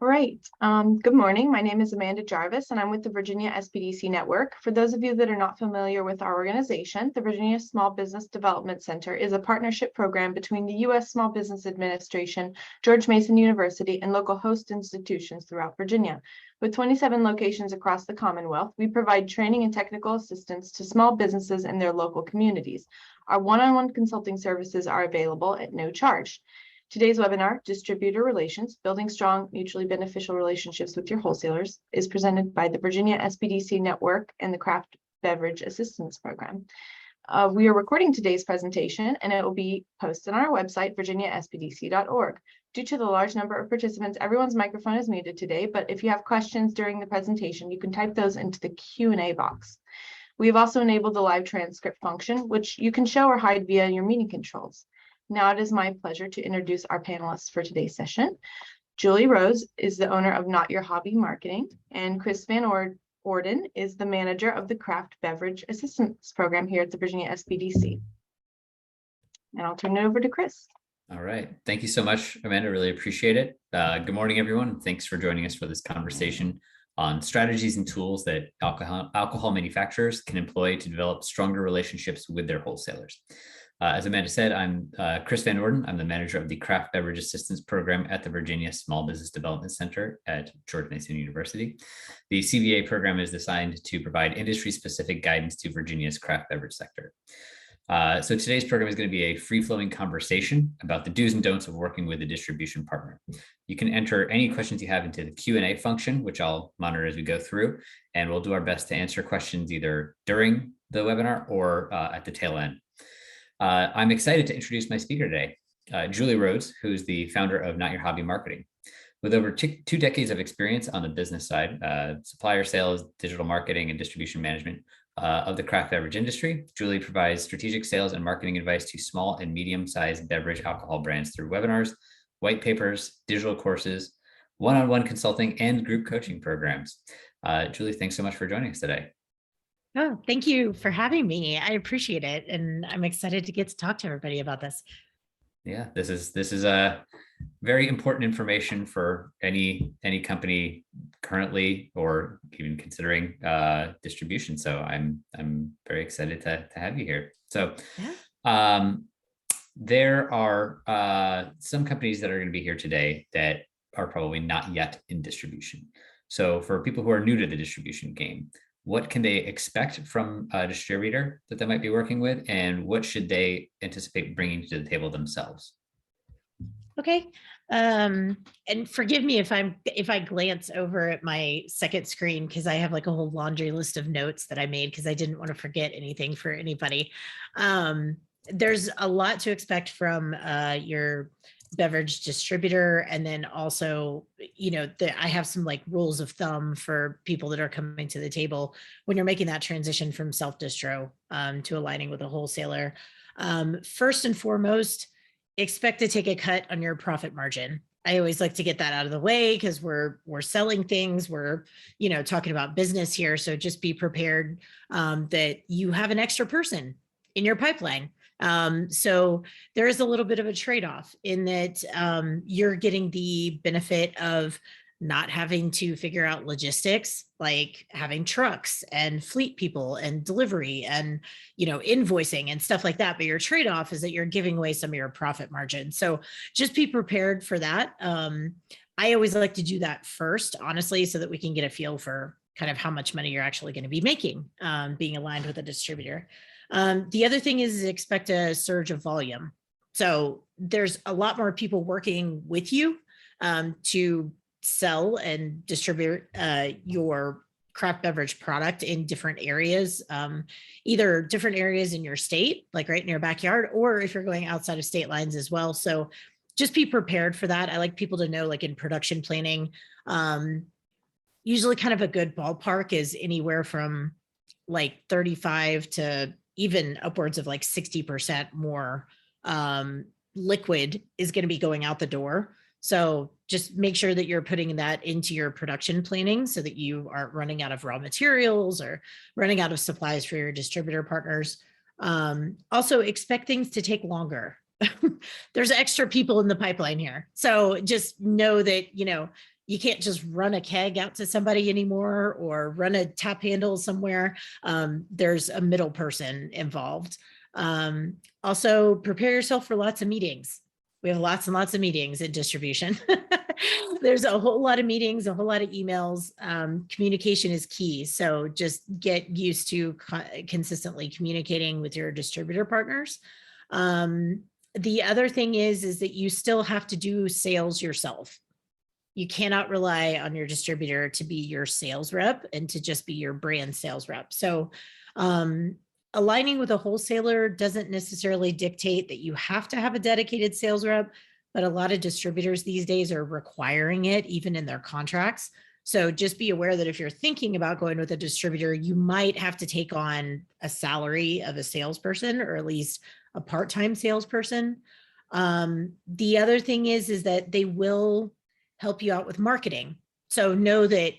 All right. Good morning. My name is Amanda Jarvis, and I'm with the Virginia SBDC Network. For those of you that are not familiar with our organization, the Virginia Small Business Development Center is a partnership program between the U.S. Small Business Administration, George Mason University, and local host institutions throughout Virginia. With 27 locations across the Commonwealth, we provide training and technical assistance to small businesses in their local communities. Our one-on-one consulting services are available at no charge. Today's webinar, Distributor Relations, Building Strong, Mutually Beneficial Relationships with Your Wholesalers, is presented by the Virginia SBDC Network and the Craft Beverage Assistance Program. We are recording today's presentation, and it will be posted on our website, virginiasbdc.org. Due to the large number of participants, everyone's microphone is muted today, but if you have questions during the presentation, you can type those into the Q&A box. We have also enabled the live transcript function, which you can show or hide via your meeting controls. Now it is my pleasure to introduce our panelists for today's session. Julie Rhodes is the owner of Not Your Hobby Marketing, and Chris Van Orden is the manager of the Craft Beverage Assistance Program here at the Virginia SBDC. And I'll turn it over to Chris. All right. Thank you so much, Amanda. Really appreciate it. Good morning, everyone. Thanks for joining us for this conversation on strategies and tools that alcohol manufacturers can employ to develop stronger relationships with their wholesalers. As Amanda said, I'm Chris Van Orden. I'm the manager of the Craft Beverage Assistance Program at the Virginia Small Business Development Center at George Mason University. The CBA program is designed to provide industry-specific guidance to Virginia's craft beverage sector. So today's program is going to be a free-flowing conversation about the do's and don'ts of working with a distribution partner. You can enter any questions you have into the Q&A function, which I'll monitor as we go through, and we'll do our best to answer questions either during the webinar or at the tail end. I'm excited to introduce my speaker today, Julie Rhodes, who's the founder of Not Your Hobby Marketing. With over 2 decades of experience on the business side, supplier sales, digital marketing, and distribution management of the craft beverage industry, Julie provides strategic sales and marketing advice to small and medium-sized beverage alcohol brands through webinars, white papers, digital courses, one-on-one consulting, and group coaching programs. Julie, thanks so much for joining us today. Oh, thank you for having me. I appreciate it. And I'm excited to get to talk to everybody about this. Yeah, this is a very important information for any company currently or even considering distribution. So I'm very excited to have you here. So yeah. There are some companies that are going to be here today that are probably not yet in distribution. So for people who are new to the distribution game, what can they expect from a distributor that they might be working with, and what should they anticipate bringing to the table themselves? Okay. And forgive me if I glance over at my second screen, because I have like a whole laundry list of notes that I made because I didn't want to forget anything for anybody. There's a lot to expect from your beverage distributor. And then also, I have some like rules of thumb for people that are coming to the table when you're making that transition from self-distro to aligning with a wholesaler. First and foremost, expect to take a cut on your profit margin. I always like to get that out of the way because we're selling things, we're talking about business here. So just be prepared that you have an extra person in your pipeline. So there is a little bit of a trade-off in that you're getting the benefit of not having to figure out logistics, like having trucks and fleet people and delivery and, invoicing and stuff like that. But your trade-off is that you're giving away some of your profit margin. So just be prepared for that. I always like to do that first, honestly, so that we can get a feel for kind of how much money you're actually going to be making, being aligned with a distributor. The other thing is expect a surge of volume. So there's a lot more people working with you to sell and distribute your craft beverage product in different areas, either different areas in your state, like right in your backyard, or if you're going outside of state lines as well. So just be prepared for that. I like people to know, like in production planning, usually kind of a good ballpark is anywhere from like 35 to even upwards of like 60% more liquid is going to be going out the door. So just make sure that you're putting that into your production planning so that you aren't running out of raw materials or running out of supplies for your distributor partners. Also expect things to take longer. There's extra people in the pipeline here. So just know that, you can't just run a keg out to somebody anymore or run a tap handle somewhere. There's a middle person involved. Also, prepare yourself for lots of meetings. We have lots and lots of meetings in distribution. There's a whole lot of meetings, a whole lot of emails. Communication is key. So just get used to consistently communicating with your distributor partners. The other thing is that you still have to do sales yourself. You cannot rely on your distributor to be your sales rep and to just be your brand sales rep. So aligning with a wholesaler doesn't necessarily dictate that you have to have a dedicated sales rep, but a lot of distributors these days are requiring it even in their contracts. So just be aware that if you're thinking about going with a distributor, you might have to take on a salary of a salesperson, or at least a part-time salesperson. The other thing is that they will help you out with marketing. So know that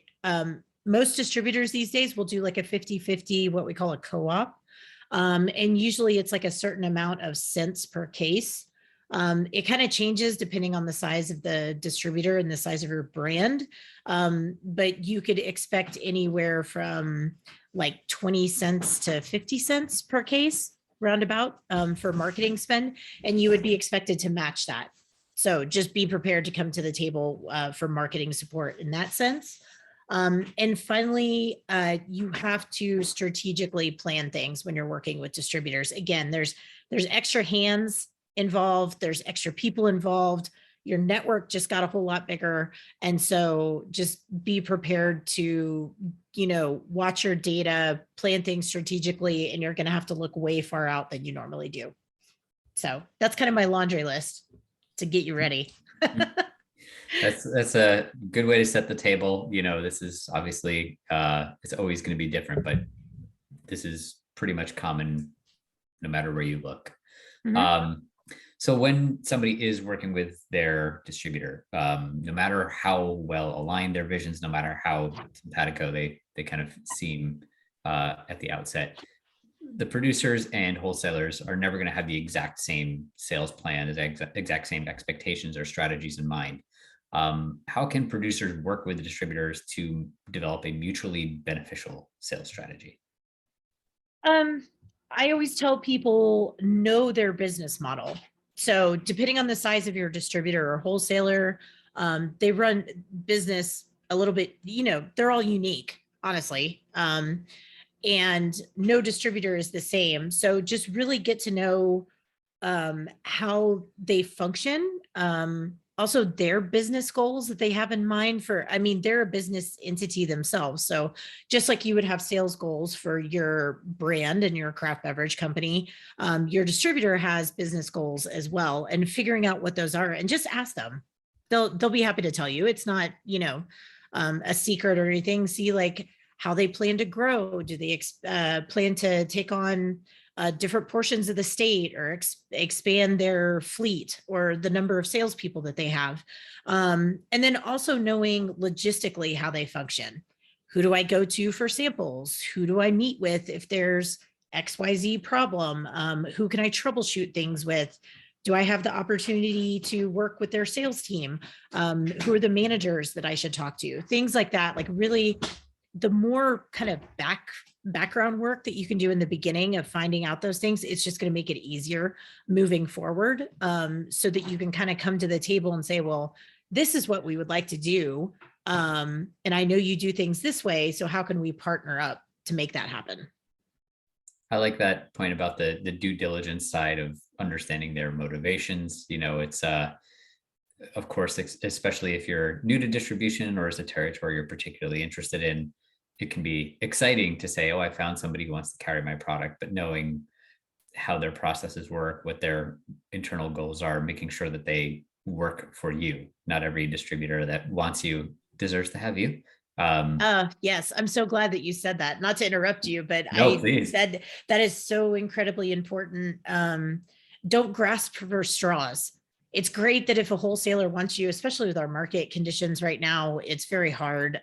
most distributors these days will do like a 50-50, what we call a co-op. And usually it's like a certain amount of cents per case. It kind of changes depending on the size of the distributor and the size of your brand. But you could expect anywhere from like 20 cents to 50 cents per case roundabout for marketing spend. And you would be expected to match that. So just be prepared to come to the table for marketing support in that sense. And finally, you have to strategically plan things when you're working with distributors. Again, there's extra hands involved, there's extra people involved. Your network just got a whole lot bigger. And so just be prepared to, watch your data, plan things strategically, and you're going to have to look way far out than you normally do. So that's kind of my laundry list to get you ready. That's a good way to set the table. This is obviously it's always going to be different, but this is pretty much common no matter where you look. Mm-hmm. So when somebody is working with their distributor, no matter how well aligned their visions, no matter how simpatico they kind of seem at the outset, the producers and wholesalers are never going to have the exact same sales plan, as exact same expectations or strategies in mind. How can producers work with the distributors to develop a mutually beneficial sales strategy? I always tell people, know their business model. So depending on the size of your distributor or wholesaler, they run business a little bit, they're all unique, honestly. And no distributor is the same. So just really get to know how they function. Also their business goals that they have in mind they're a business entity themselves. So just like you would have sales goals for your brand and your craft beverage company, your distributor has business goals as well, and figuring out what those are and just ask them. They'll be happy to tell you. It's not, a secret or anything. See like how they plan to grow. Do they plan to take on different portions of the state or expand their fleet or the number of salespeople that they have? And then also knowing logistically how they function. Who do I go to for samples? Who do I meet with if there's XYZ problem? Who can I troubleshoot things with? Do I have the opportunity to work with their sales team? Who are the managers that I should talk to? Things like that. Like really, the more kind of background work that you can do in the beginning of finding out those things, it's just going to make it easier moving forward, so that you can kind of come to the table and say, well, this is what we would like to do. And I know you do things this way. So how can we partner up to make that happen? I like that point about the due diligence side of understanding their motivations. It's of course, especially if you're new to distribution or is a territory you're particularly interested in, it can be exciting to say, oh, I found somebody who wants to carry my product, but knowing how their processes work, what their internal goals are, making sure that they work for you. Not every distributor that wants you deserves to have you. Yes, I'm so glad that you said that. Not to interrupt you, but No, please. said that is so incredibly important. Don't grasp for straws. It's great that if a wholesaler wants you, especially with our market conditions right now, it's very hard.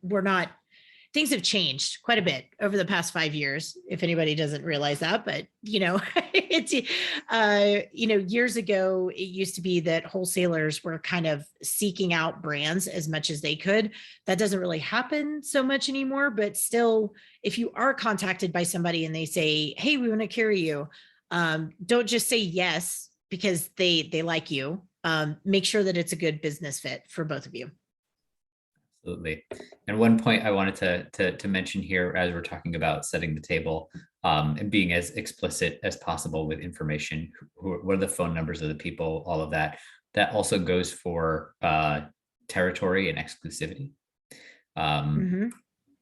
We're not things have changed quite a bit over the past 5 years, if anybody doesn't realize that. But, it's, years ago, it used to be that wholesalers were kind of seeking out brands as much as they could. That doesn't really happen so much anymore, but still, if you are contacted by somebody and they say, hey, we want to carry you, don't just say yes because they like you. Make sure that it's a good business fit for both of you. Absolutely. And one point I wanted to mention here, as we're talking about setting the table, and being as explicit as possible with information, what are the phone numbers of the people, all of that. That also goes for territory and exclusivity.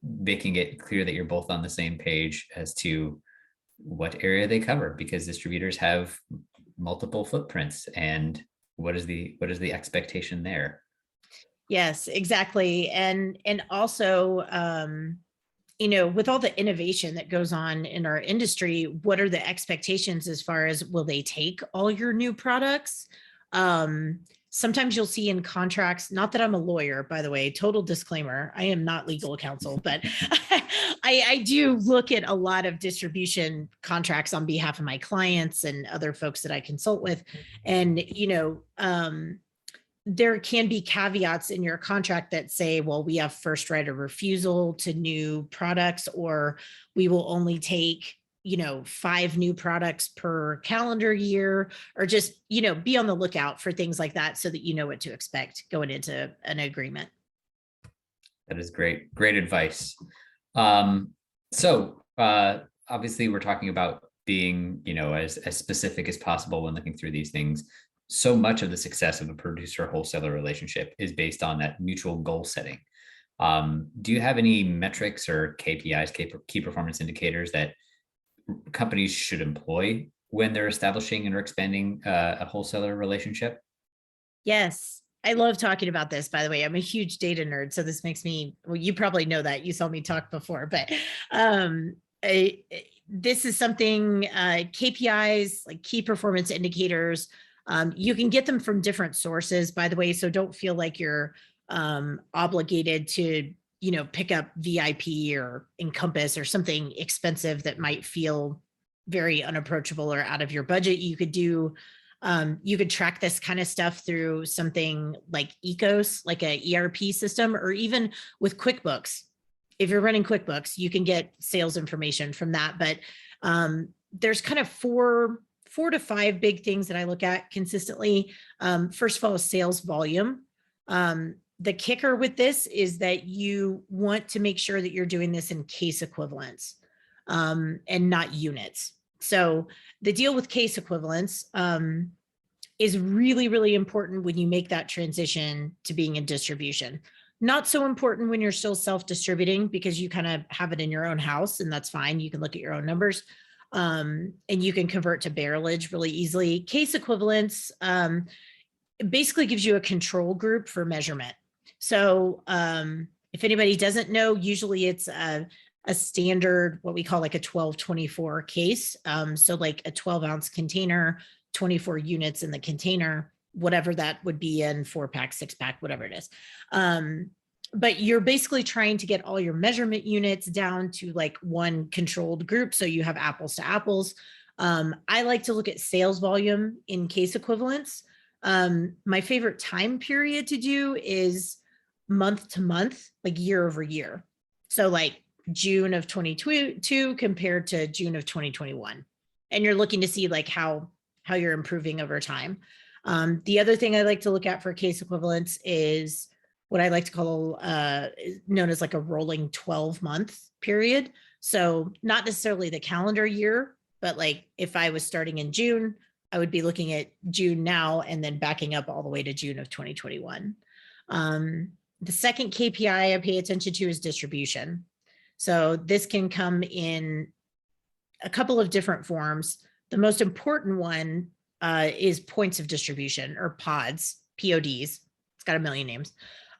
Making it clear that you're both on the same page as to what area they cover, because distributors have multiple footprints, and what is the expectation there? Yes, exactly. And also, with all the innovation that goes on in our industry, what are the expectations as far as, will they take all your new products? Sometimes you'll see in contracts, not that I'm a lawyer, by the way, total disclaimer, I am not legal counsel, but I do look at a lot of distribution contracts on behalf of my clients and other folks that I consult with. And, there can be caveats in your contract that say, well, we have first right of refusal to new products, or we will only take, 5 new products per calendar year, or just, be on the lookout for things like that so that you know what to expect going into an agreement. That is great. Great advice. So obviously we're talking about being, as specific as possible when looking through these things. So much of the success of a producer-wholesaler relationship is based on that mutual goal setting. Do you have any metrics or KPIs, key performance indicators, that companies should employ when they're establishing and or expanding a wholesaler relationship? Yes. I love talking about this, by the way. I'm a huge data nerd, so this makes me, well, you probably know that. You saw me talk before, but this is something, KPIs, like key performance indicators, you can get them from different sources, by the way, so don't feel like you're obligated to, pick up VIP or Encompass or something expensive that might feel very unapproachable or out of your budget. You could track this kind of stuff through something like Ecos, like a ERP system, or even with QuickBooks. If you're running QuickBooks, you can get sales information from that. But there's kind of four to five big things that I look at consistently. First of all, sales volume. The kicker with this is that you want to make sure that you're doing this in case equivalents, and not units. So the deal with case equivalents is really, really important when you make that transition to being in distribution. Not so important when you're still self-distributing, because you kind of have it in your own house, and that's fine. You can look at your own numbers, and you can convert to barrelage really easily. Case equivalents basically gives you a control group for measurement. So if anybody doesn't know, usually it's a standard, what we call like a 1224 case. So like a 12-ounce container, 24 units in the container, whatever that would be in, 4-pack, 6-pack, whatever it is. But you're basically trying to get all your measurement units down to like one controlled group, so you have apples to apples. I like to look at sales volume in case equivalents. My favorite time period to do is month to month, like year over year. So like June of 2022 compared to June of 2021. And you're looking to see like how you're improving over time. The other thing I like to look at for case equivalents is what I like to call known as like a rolling 12-month period. So not necessarily the calendar year, but like if I was starting in June, I would be looking at June now and then backing up all the way to June of 2021. The second KPI I pay attention to is distribution. So this can come in a couple of different forms. The most important one is points of distribution, or pods, PODs. It's got a million names.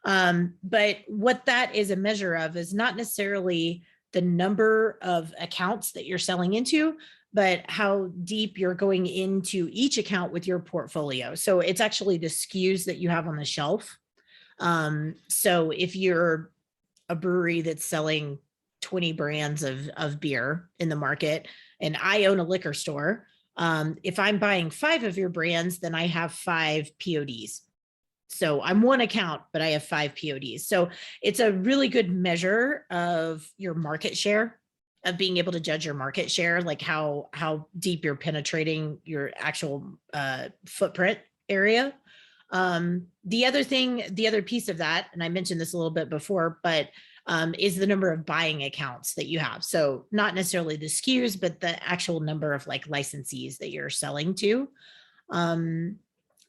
But what that is a measure of is not necessarily the number of accounts that you're selling into, but how deep you're going into each account with your portfolio. So it's actually the SKUs that you have on the shelf. So if you're a brewery that's selling 20 brands of beer in the market, and I own a liquor store, if I'm buying 5 of your brands, then I have 5 PODs. So I'm one account, but I have 5 PODs. So it's a really good measure of your market share, of being able to judge your market share, like how deep you're penetrating your actual footprint area. The other piece of that, and I mentioned this a little bit before, but is the number of buying accounts that you have. So not necessarily the SKUs, but the actual number of like licensees that you're selling to.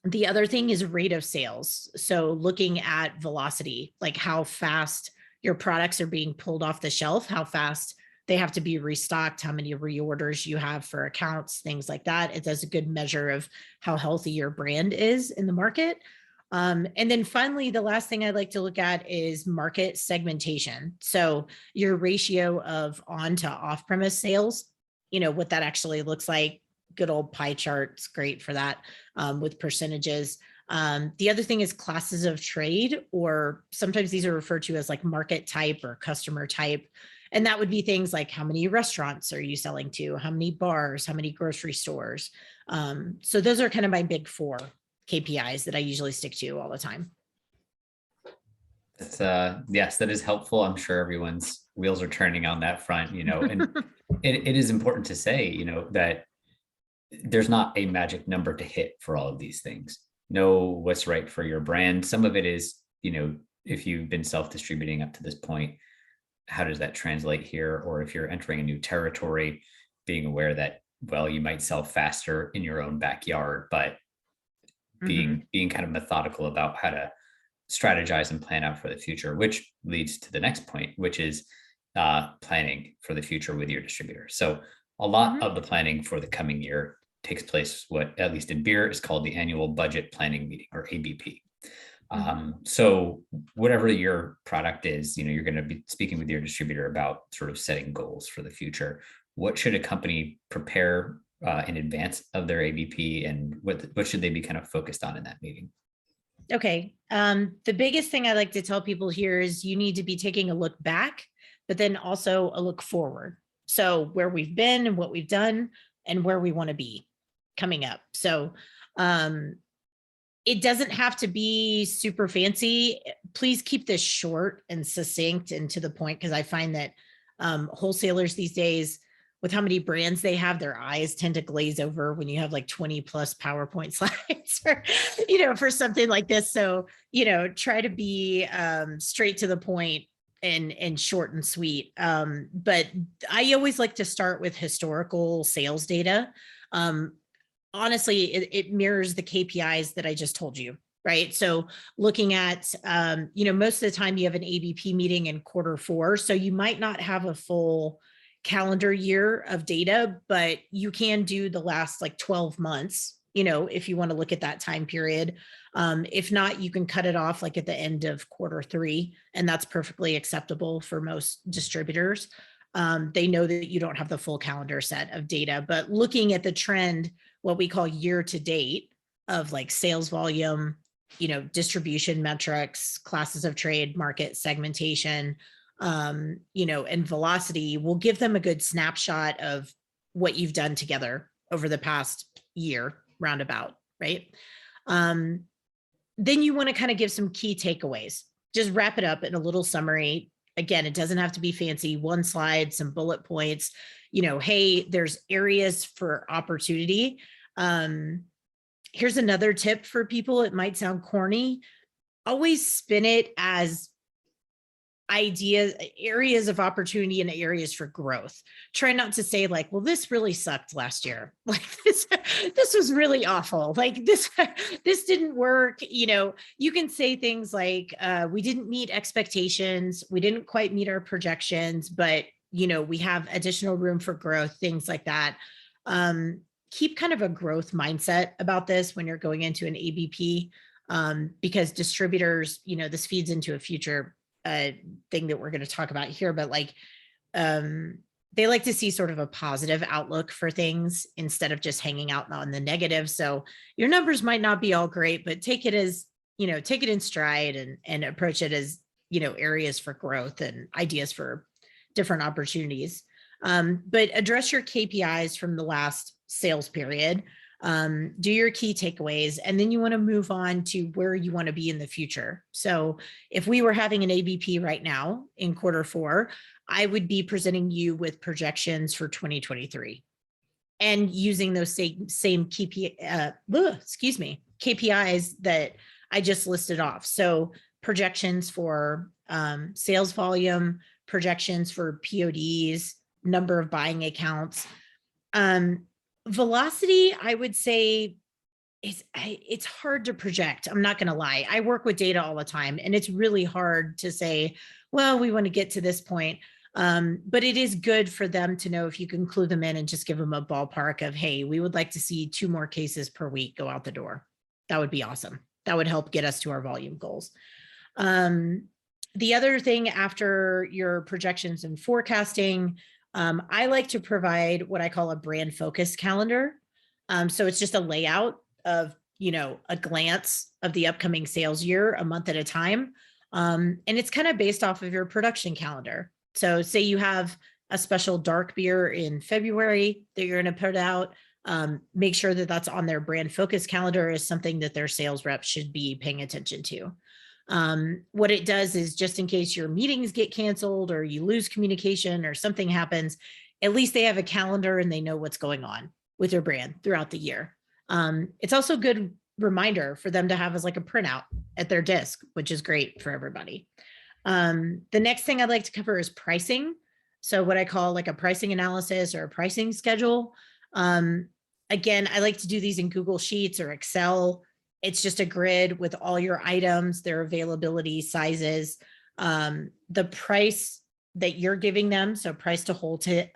The other thing is rate of sales. So looking at velocity, like how fast your products are being pulled off the shelf, how fast they have to be restocked, how many reorders you have for accounts, things like that. It does a good measure of how healthy your brand is in the market. And then finally, the last thing I'd like to look at is market segmentation. So your ratio of on to off-premise sales, what that actually looks like. Good old pie chart. It's great for that with percentages. The other thing is classes of trade, or sometimes these are referred to as like market type or customer type. And that would be things like how many restaurants are you selling to, how many bars, how many grocery stores. So those are kind of my big 4 KPIs that I usually stick to all the time. Yes, that is helpful. I'm sure everyone's wheels are turning on that front, and it is important to say, that there's not a magic number to hit for all of these things. Know what's right for your brand. Some of it is, if you've been self-distributing up to this point, how does that translate here? Or if you're entering a new territory, being aware that, well, you might sell faster in your own backyard, but being kind of methodical about how to strategize and plan out for the future, which leads to the next point, which is planning for the future with your distributor. So a lot of the planning for the coming year takes place, what at least in beer is called the annual budget planning meeting, or ABP. So whatever your product is, you're going to be speaking with your distributor about sort of setting goals for the future. What should a company prepare in advance of their ABP, and what should they be kind of focused on in that meeting? Okay. The biggest thing I like to tell people here is you need to be taking a look back, but then also a look forward. So where we've been and what we've done and where we want to be coming up. So it doesn't have to be super fancy. Please keep this short and succinct and to the point, because I find that wholesalers these days, with how many brands they have, their eyes tend to glaze over when you have like 20 plus PowerPoint slides for, for something like this. So, try to be straight to the point and short and sweet. But I always like to start with historical sales data. Honestly, it mirrors the KPIs that I just told you, right? So looking at, most of the time you have an ABP meeting in Q4, so you might not have a full calendar year of data, but you can do the last like 12 months, if you want to look at that time period. If not, you can cut it off like at the end of Q3, and that's perfectly acceptable for most distributors. They know that you don't have the full calendar set of data, but looking at the trend, what we call year to date of like sales volume, distribution metrics, classes of trade, market segmentation, and velocity will give them a good snapshot of what you've done together over the past year roundabout, right? Then you want to kind of give some key takeaways, just wrap it up in a little summary. Again, it doesn't have to be fancy, 1 slide, some bullet points, hey, there's areas for opportunity. Here's another tip for people. It might sound corny. Always spin it as ideas, areas of opportunity and areas for growth. Try not to say like, well, this really sucked last year. Like this was really awful. Like this didn't work. You can say things like, we didn't meet expectations. We didn't quite meet our projections, but we have additional room for growth, things like that. Keep kind of a growth mindset about this when you're going into an ABP, because distributors, this feeds into a future thing that we're going to talk about here, but like they like to see sort of a positive outlook for things instead of just hanging out on the negative. So your numbers might not be all great, but take it as, take it in stride and approach it as areas for growth and ideas for different opportunities. But address your KPIs from the last sales period. Do your key takeaways, and then you want to move on to where you want to be in the future. So if we were having an ABP right now in Q4, I would be presenting you with projections for 2023 and using those same KPIs that I just listed off. So projections for sales volume, projections for PODs, number of buying accounts. Velocity, I would say, it's hard to project. I'm not going to lie. I work with data all the time, and it's really hard to say, well, we want to get to this point. But it is good for them to know if you can clue them in and just give them a ballpark of, hey, we would like to see 2 more cases per week go out the door. That would be awesome. That would help get us to our volume goals. The other thing after your projections and forecasting, I like to provide what I call a brand focus calendar. So it's just a layout of, a glance of the upcoming sales year, a month at a time. And it's kind of based off of your production calendar. So say you have a special dark beer in February that you're going to put out, make sure that that's on their brand focus calendar is something that their sales reps should be paying attention to. What it does is, just in case your meetings get canceled or you lose communication or something happens, at least they have a calendar and they know what's going on with your brand throughout the year. It's also a good reminder for them to have as like a printout at their desk, which is great for everybody. The next thing I'd like to cover is pricing. So what I call like a pricing analysis or a pricing schedule. Again, I like to do these in Google Sheets or Excel. It's just a grid with all your items, their availability, sizes, the price that you're giving them. So price to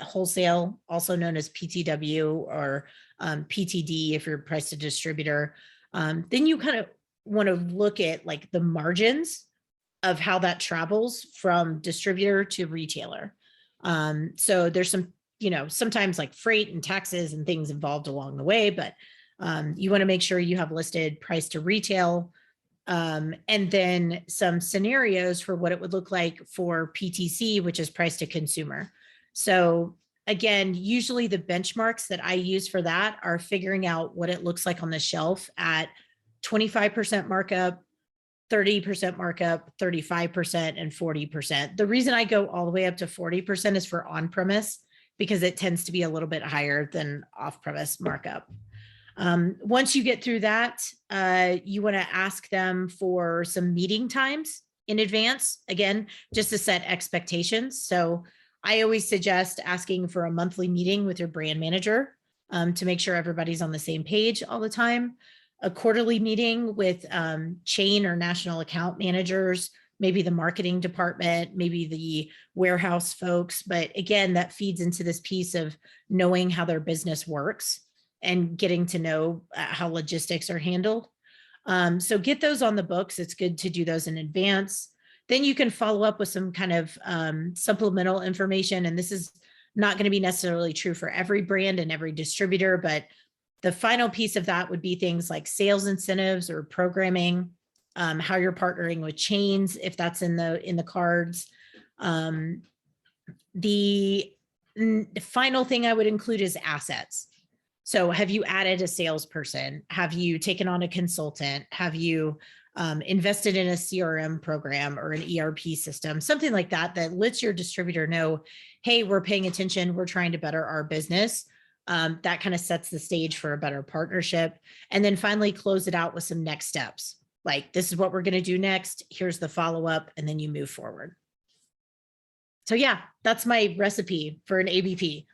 wholesale, also known as PTW or PTD if you're price to distributor. Then you kind of want to look at like the margins of how that travels from distributor to retailer. So there's some, sometimes like freight and taxes and things involved along the way, but you want to make sure you have listed price to retail, and then some scenarios for what it would look like for PTC, which is price to consumer. So again, usually the benchmarks that I use for that are figuring out what it looks like on the shelf at 25% markup, 30% markup, 35%, and 40%. The reason I go all the way up to 40% is for on-premise, because it tends to be a little bit higher than off-premise markup. Once you get through that, you want to ask them for some meeting times in advance, again, just to set expectations. So I always suggest asking for a monthly meeting with your brand manager to make sure everybody's on the same page all the time. A quarterly meeting with chain or national account managers, maybe the marketing department, maybe the warehouse folks. But again, that feeds into this piece of knowing how their business works and getting to know how logistics are handled. So get those on the books. It's good to do those in advance. Then you can follow up with some kind of supplemental information. And this is not going to be necessarily true for every brand and every distributor, but the final piece of that would be things like sales incentives or programming, how you're partnering with chains, if that's in the cards. The final thing I would include is assets. So have you added a salesperson? Have you taken on a consultant? Have you invested in a CRM program or an ERP system, something like that, that lets your distributor know, hey, we're paying attention, we're trying to better our business. That kind of sets the stage for a better partnership. And then finally close it out with some next steps. Like, this is what we're going to do next. Here's the follow-up, and then you move forward. So yeah, that's my recipe for an ABP.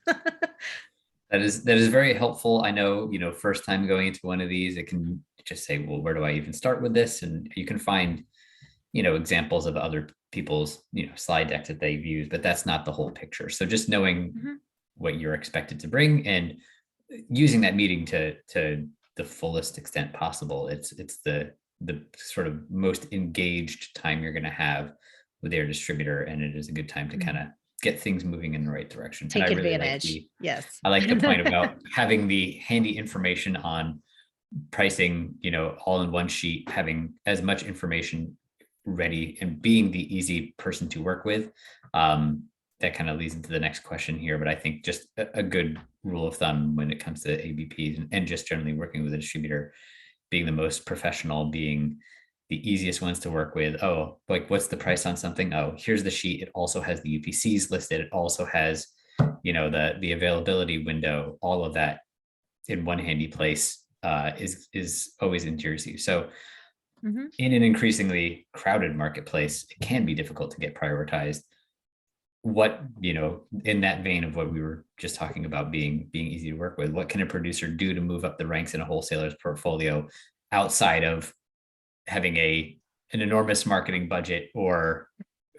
That is very helpful. I know, first time going into one of these, it can just say, well, where do I even start with this? And you can find, examples of other people's, slide decks that they've used, but that's not the whole picture. So just knowing what you're expected to bring and using that meeting to the fullest extent possible. It's the sort of most engaged time you're going to have with their distributor. And it is a good time to kind of get things moving in the right direction. Take and I really advantage. Yes. I like the point about having the handy information on pricing, all in one sheet, having as much information ready and being the easy person to work with. That kind of leads into the next question here, but I think just a good rule of thumb when it comes to ABPs and just generally working with a distributor, being the most professional, being the easiest ones to work with. Oh, like what's the price on something? Oh, here's the sheet. It also has the UPCs listed. It also has, the availability window, all of that in one handy place is always endures you. So in an increasingly crowded marketplace, it can be difficult to get prioritized. What, in that vein of what we were just talking about being easy to work with, what can a producer do to move up the ranks in a wholesaler's portfolio outside of having an enormous marketing budget or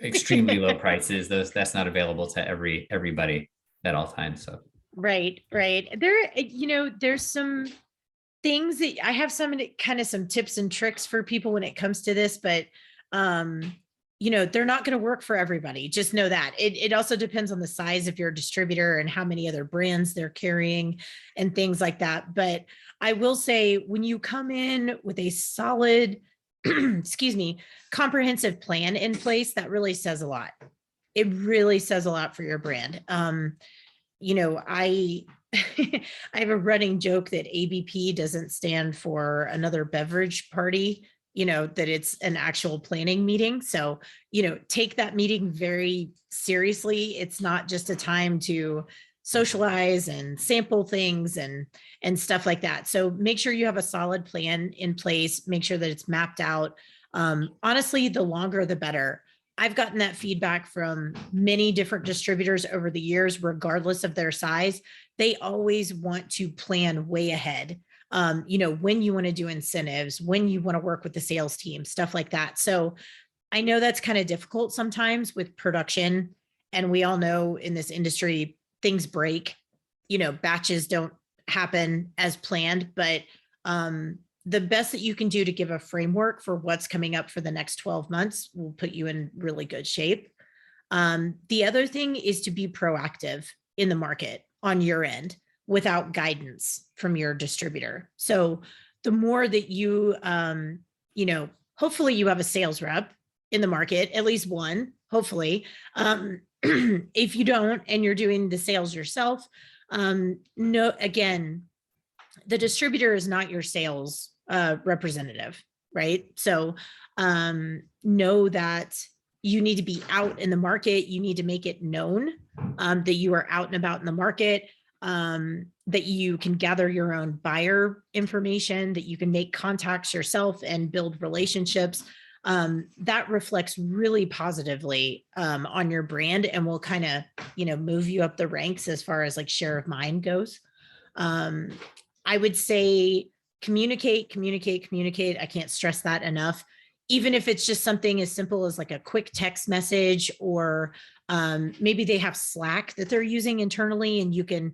extremely low prices? That's not available to everybody at all times. So Right. There's some things that I have some tips and tricks for people when it comes to this, but they're not going to work for everybody. Just know that it also depends on the size of your distributor and how many other brands they're carrying and things like that. But I will say, when you come in with a solid, comprehensive plan in place, that really says a lot. It really says a lot for your brand. I I have a running joke that ABP doesn't stand for another beverage party, that it's an actual planning meeting. So, take that meeting very seriously. It's not just a time to socialize and sample things and stuff like that. So make sure you have a solid plan in place, make sure that it's mapped out. Honestly, the longer, the better. I've gotten that feedback from many different distributors over the years, regardless of their size. They always want to plan way ahead. When you want to do incentives, when you want to work with the sales team, stuff like that. So I know that's kind of difficult sometimes with production. And we all know in this industry, things break, batches don't happen as planned, but the best that you can do to give a framework for what's coming up for the next 12 months will put you in really good shape. The other thing is to be proactive in the market on your end without guidance from your distributor. So the more that you, hopefully you have a sales rep in the market, at least one, hopefully. If you don't, and you're doing the sales yourself, again, the distributor is not your sales representative, right? So know that you need to be out in the market. You need to make it known that you are out and about in the market, that you can gather your own buyer information, that you can make contacts yourself and build relationships. That reflects really positively on your brand and will kind of, move you up the ranks as far as like share of mind goes. I would say communicate. I can't stress that enough. Even if it's just something as simple as like a quick text message, or maybe they have Slack that they're using internally and you can,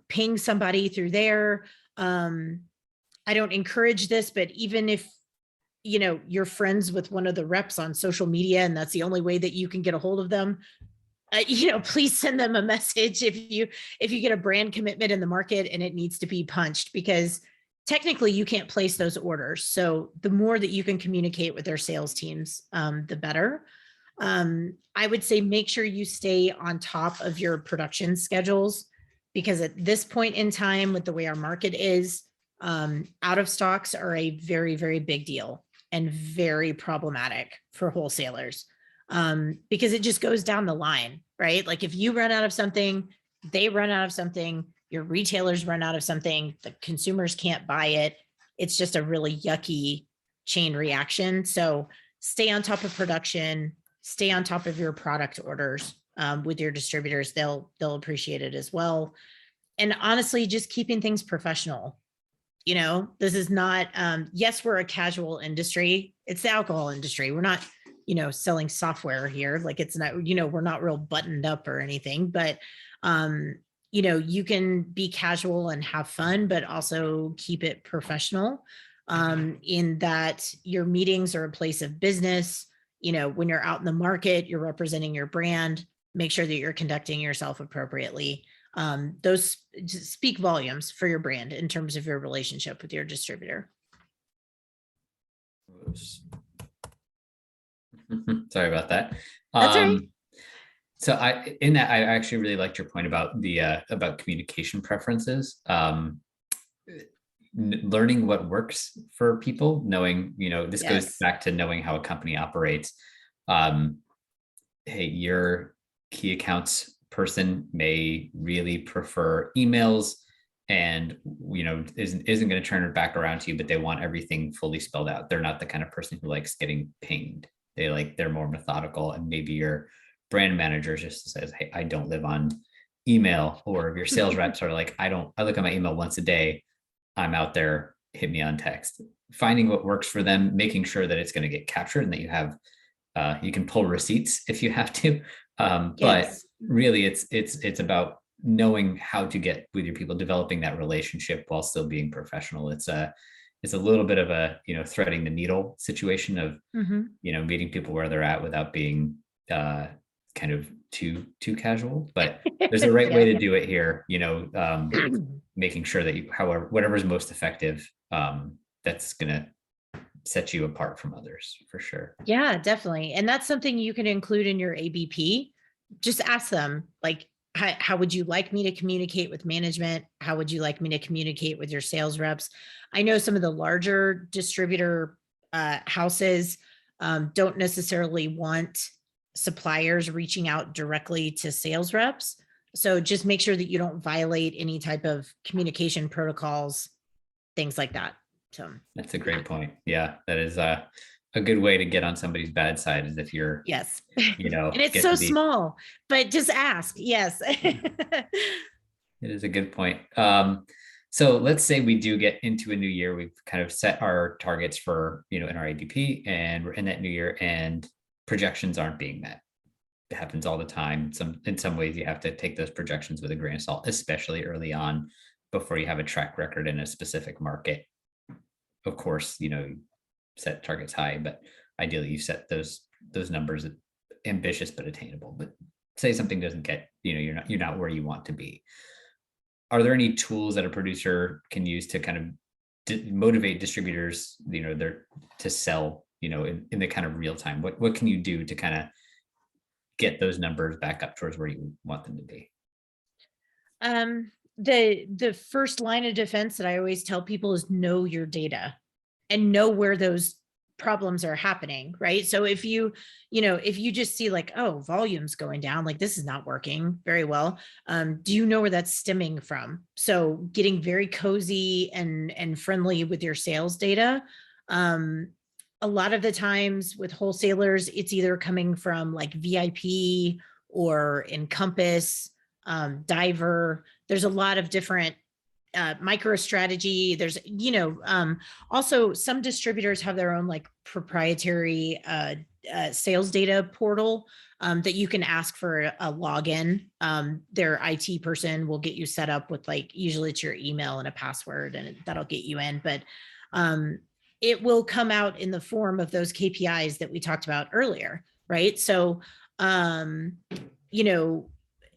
ping somebody through there. I don't encourage this, but even if, you're friends with one of the reps on social media and that's the only way that you can get a hold of them, please send them a message if you get a brand commitment in the market and it needs to be punched, because technically you can't place those orders. So the more that you can communicate with their sales teams, the better. I would say make sure you stay on top of your production schedules, because at this point in time, with the way our market is, out of stocks are a very, very big deal and very problematic for wholesalers. Because it just goes down the line, right? Like if you run out of something, they run out of something, your retailers run out of something, the consumers can't buy it. It's just a really yucky chain reaction. So stay on top of production, stay on top of your product orders with your distributors. They'll appreciate it as well. And honestly, just keeping things professional. This is not, yes, we're a casual industry. It's the alcohol industry. We're not, selling software here. Like it's not, we're not real buttoned up or anything, but, you can be casual and have fun, but also keep it professional, in that your meetings are a place of business. When you're out in the market, you're representing your brand, make sure that you're conducting yourself appropriately. Those speak volumes for your brand in terms of your relationship with your distributor. Sorry about that. That's all right. So I actually really liked your point about the about communication preferences. Learning what works for people, knowing, this goes Yes. back to knowing how a company operates. Um, hey, your key accounts person may really prefer emails and isn't going to turn it back around to you, but they want everything fully spelled out. They're not the kind of person who likes getting pinged. They're more methodical, and maybe your brand manager just says, hey, I don't live on email. Or if your sales reps are like, I look at my email once a day, I'm out there, hit me on text. Finding what works for them, making sure that it's going to get captured and that you have you can pull receipts if you have to. But Yes. really it's about knowing how to get with your people, developing that relationship while still being professional. It's a little bit of a, threading the needle situation of, Mhm. meeting people where they're at without being kind of too casual, but there's a right way to do it here, making sure that whatever's most effective, that's gonna set you apart from others for sure. Yeah, definitely. And that's something you can include in your ABP. Just ask them, like, how would you like me to communicate with management? How would you like me to communicate with your sales reps? I know some of the larger distributor houses don't necessarily want suppliers reaching out directly to sales reps. So just make sure that you don't violate any type of communication protocols, things like that. So That's a great point. Yeah, that is a good way to get on somebody's bad side, is if you're, yes. And it's get so to be. small, but just ask. Yes. It is a good point. So let's say we do get into a new year. We've kind of set our targets for, in our ADP, and we're in that new year and projections aren't being met. It happens all the time. In some ways you have to take those projections with a grain of salt, especially early on before you have a track record in a specific market. Of course, set targets high, but ideally you set those numbers ambitious but attainable. But say something doesn't get, you're not where you want to be. Are there any tools that a producer can use to kind of motivate distributors, to sell, in the kind of real time? What can you do to kind of get those numbers back up towards where you want them to be? The first line of defense that I always tell people is know your data and know where those problems are happening, right? So if you just see like, oh, volume's going down, like this is not working very well. Do you know where that's stemming from? So getting very cozy and friendly with your sales data. A lot of the times with wholesalers, it's either coming from like VIP or Encompass, Diver. There's a lot of different MicroStrategy. There's, also some distributors have their own like proprietary sales data portal that you can ask for a login. Their IT person will get you set up with, like, usually it's your email and a password, and that'll get you in. But it will come out in the form of those KPIs that we talked about earlier, right? So,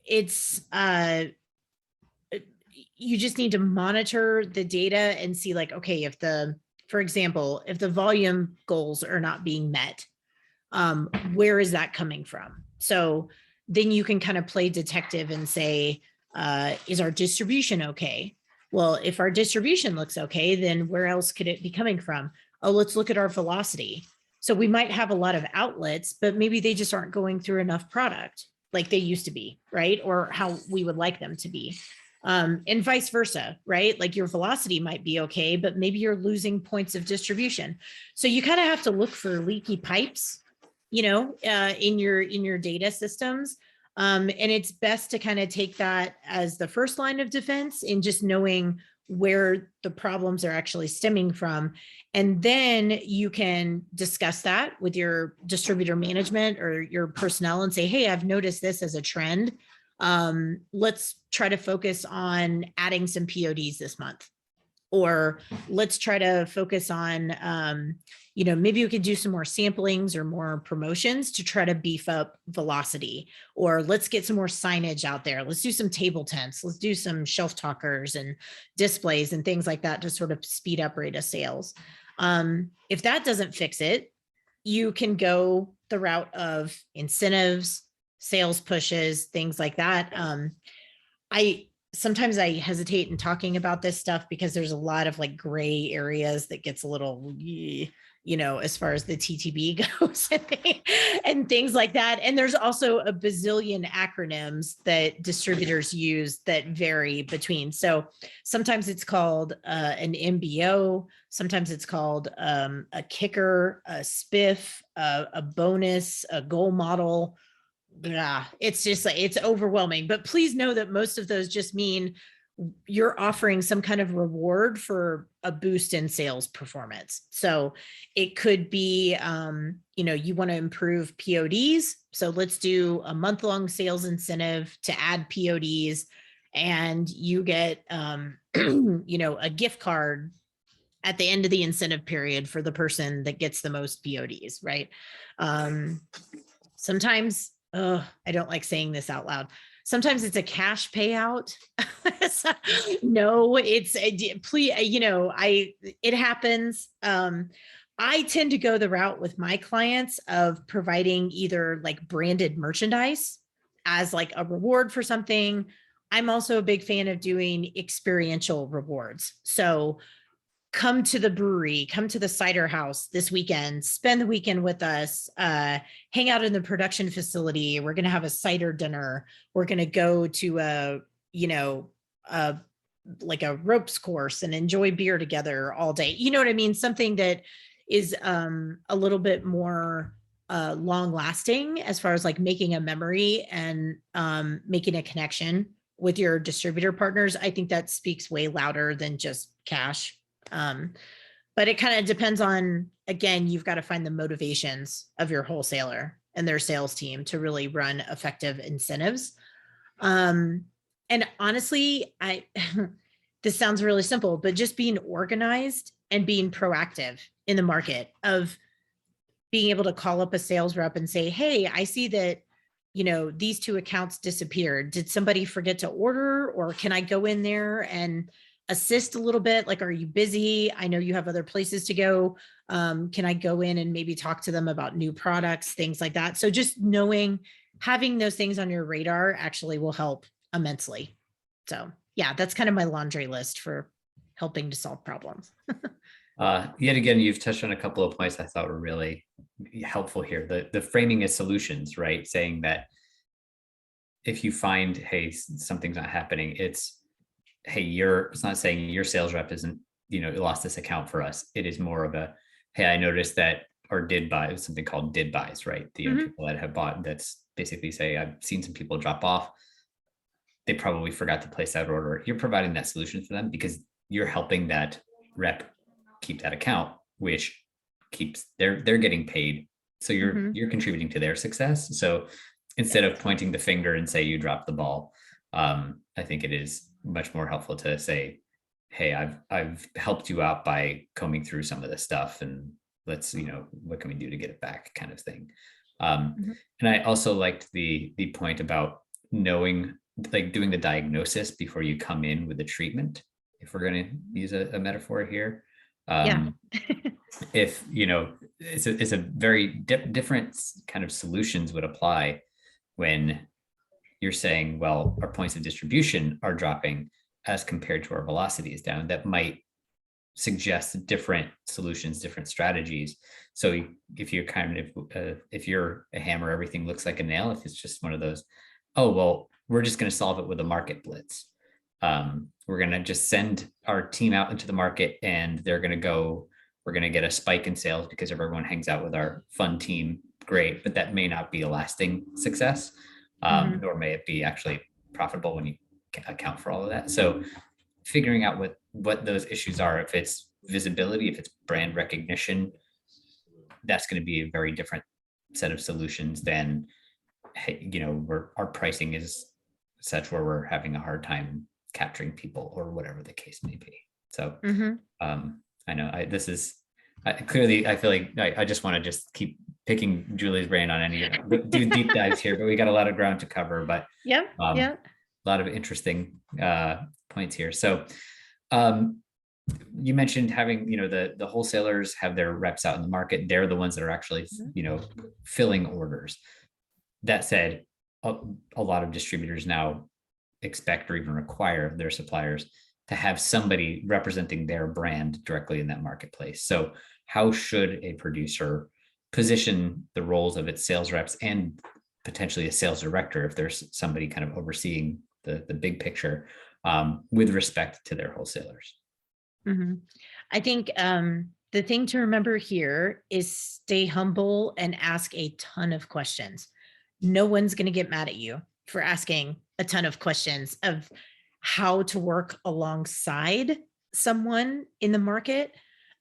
it's you just need to monitor the data and see, like, okay, for example, if the volume goals are not being met, where is that coming from? So then you can kind of play detective and say, is our distribution okay? Well, if our distribution looks okay, then where else could it be coming from? Oh, let's look at our velocity. So we might have a lot of outlets, but maybe they just aren't going through enough product like they used to be, right? Or how we would like them to be. And vice versa, right? Like your velocity might be okay, but maybe you're losing points of distribution. So you kind of have to look for leaky pipes, in your data systems. And it's best to kind of take that as the first line of defense in just knowing where the problems are actually stemming from. And then you can discuss that with your distributor management or your personnel and say, hey, I've noticed this as a trend. Let's try to focus on adding some PODs this month, or let's try to focus on, maybe we could do some more samplings or more promotions to try to beef up velocity, or let's get some more signage out there. Let's do some table tents. Let's do some shelf talkers and displays and things like that to sort of speed up rate of sales. If that doesn't fix it, you can go the route of incentives, sales pushes, things like that. Sometimes I hesitate in talking about this stuff because there's a lot of like gray areas that gets a little, as far as the TTB goes and things like that. And there's also a bazillion acronyms that distributors use that vary between. So sometimes it's called an MBO. Sometimes it's called a kicker, a spiff, a bonus, a goal model. Yeah, it's just like, it's overwhelming, but please know that most of those just mean you're offering some kind of reward for a boost in sales performance. So it could be, you want to improve PODs. So let's do a month-long sales incentive to add PODs, and you get, a gift card at the end of the incentive period for the person that gets the most PODs, right? Sometimes, I don't like saying this out loud. Sometimes it's a cash payout. No, please, it happens. I tend to go the route with my clients of providing either like branded merchandise as like a reward for something. I'm also a big fan of doing experiential rewards. So come to the brewery, come to the cider house this weekend, spend the weekend with us, hang out in the production facility. We're going to have a cider dinner. We're going to go to like a ropes course and enjoy beer together all day. You know what I mean? Something that is a little bit more long lasting as far as like making a memory and making a connection with your distributor partners. I think that speaks way louder than just cash. But it kind of depends on, again, you've got to find the motivations of your wholesaler and their sales team to really run effective incentives. And honestly, this sounds really simple, but just being organized and being proactive in the market, of being able to call up a sales rep and say, hey, I see that, these 2 accounts disappeared. Did somebody forget to order, or can I go in there and assist a little bit? Like, are you busy? I know you have other places to go. Can I go in and maybe talk to them about new products, things like that? So just having those things on your radar actually will help immensely. So yeah, that's kind of my laundry list for helping to solve problems. Yet again, you've touched on a couple of points I thought were really helpful here. The framing is solutions, right? Saying that if you find, hey, something's not happening, it's not saying your sales rep isn't, lost this account for us. It is more of a, hey, I noticed that, or did buy, something called did buys, right? The people that have bought, that's basically say, I've seen some people drop off. They probably forgot to place that order. You're providing that solution for them because you're helping that rep keep that account, which keeps they're getting paid. So you're contributing to their success. So instead of pointing the finger and say you dropped the ball, I think it is much more helpful to say, hey, I've helped you out by combing through some of this stuff, and let's, what can we do to get it back, kind of thing. And I also liked the point about knowing, like doing the diagnosis before you come in with the treatment, if we're going to use a metaphor here. If, it's a very different kind of solutions would apply when you're saying, well, our points of distribution are dropping as compared to our velocity is down. That might suggest different solutions, different strategies. So if you're if you're a hammer, everything looks like a nail. If it's just one of those, oh, well, we're just going to solve it with a market blitz. We're going to just send our team out into the market, and we're going to get a spike in sales because everyone hangs out with our fun team. Great. But that may not be a lasting success. Nor may it be actually profitable when you account for all of that. So figuring out what those issues are, if it's visibility, if it's brand recognition, that's going to be a very different set of solutions than, hey, our pricing is such where we're having a hard time capturing people, or whatever the case may be. So I know clearly I feel like I just want to just keep picking Julie's brain on any do deep dives here, but we got a lot of ground to cover. But a lot of interesting points here. So you mentioned having, the wholesalers have their reps out in the market. They're the ones that are actually, filling orders. That said, a lot of distributors now expect or even require their suppliers to have somebody representing their brand directly in that marketplace. So how should a producer position the roles of its sales reps and potentially a sales director if there's somebody kind of overseeing the big picture with respect to their wholesalers? I think the thing to remember here is stay humble and ask a ton of questions. No one's going to get mad at you for asking a ton of questions of how to work alongside someone in the market.